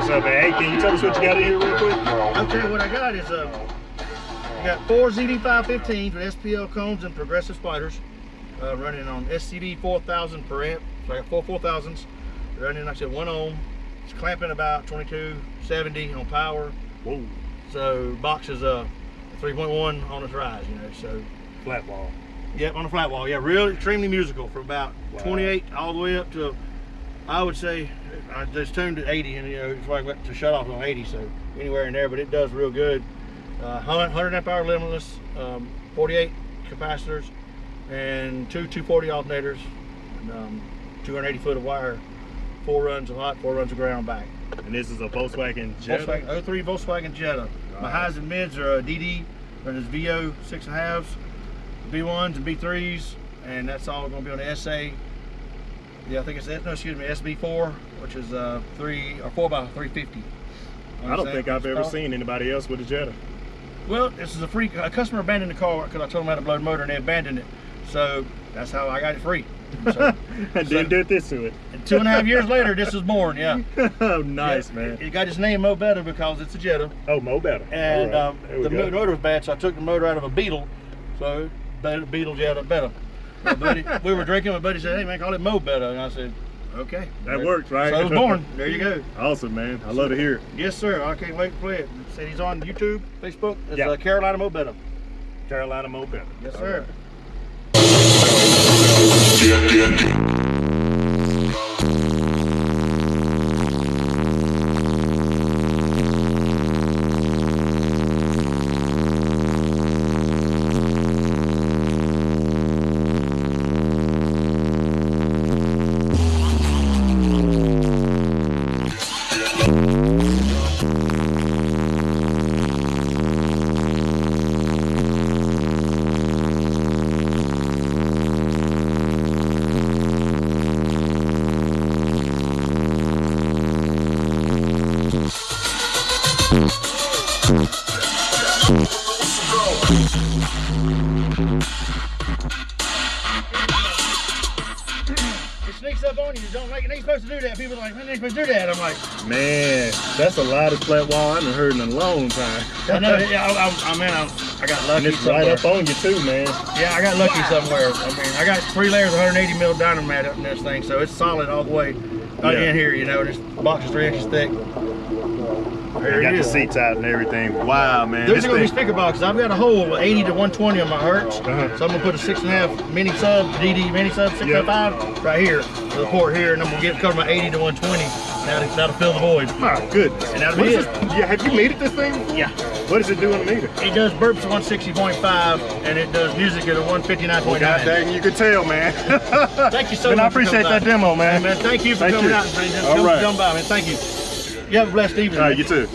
What's up, man? Hey, can you tell us what you got in here real quick? I'll tell you what I got is I got 4 ZD515s with SPL cones and progressive spiders, running on SCD 4000 per amp. So I got 4 4000s running, like I said, 1 ohm. It's clamping about 2270 on power. Whoa. So box is 3.1 on its rise, you know. So flat wall. Yep, on a flat wall. Yeah, real extremely musical from about 28 all the way up to, I would say, I just tuned at 80, and you know, it's like to shut off on 80, so anywhere in there, but it does real good. 100 amp hour limitless, 48 capacitors, and 2 240 alternators, and 280 foot of wire, 4 runs of hot, 4 runs of ground back. And this is a Volkswagen Jetta? Volkswagen, 03 Volkswagen Jetta. My highs and mids are a DD, and this VO 6.5s, B1s and B3s, and that's all going to be on the SA. Yeah, I think it's, no, excuse me, SB4, which is 3 or 4x350. I don't think I've ever seen anybody else with a Jetta. Well, this is a free, a customer abandoned the car because I told them how to blow the motor and they abandoned it. So that's how I got it free. So, and then did this to it. And 2.5 years later, this was born, yeah. Oh, nice, yeah, man. It got its name Mo Better because it's a Jetta. Oh, Mo Better. And right. The motor was bad, so I took the motor out of a Beetle. So Beetle Jetta Better. My buddy, we were drinking, my buddy said, hey man, call it Mo Better. And I said, okay. That works, right? So it was born. There you go. Awesome, man. I love to hear it. Yes, sir. I can't wait to play it. Said he's on YouTube, Facebook. It's yep. Carolina Mo Better. Carolina Mo Better. Yes, sir. Right. Sneaks up on you, don't like it. Ain't supposed to do that. People are like, man, they ain't supposed to do that. I'm like, man, that's the loudest flat wall I haven't heard in a long time. I know. I got lucky. And it's right up on you too, man. Yeah, I got lucky somewhere. I mean, I got 3 layers of 180 mil dynamite up in this thing, so it's solid all the way in here. You know, this box is 3 inches thick. You got the seats out and everything. Wow, man. These are going to be speaker boxes. I've got a hole 80 to 120 on my Hertz. So I'm going to put a 6.5 mini sub, DD mini sub 6.5 right here to the port here, and I'm going to cover my 80 to 120. That'll fill the void. Oh, goodness. And that'll be it. Yeah, have you metered this thing? Yeah. What does it do on the meter? It does burps at 160.5, and it does music at a 159.9. Well, God dang, you could tell, man. Thank you so much. And I appreciate that demo, man. Hey, man, thank you for coming out and All right. come by, man. Thank you. You have a blessed evening. All right, you too.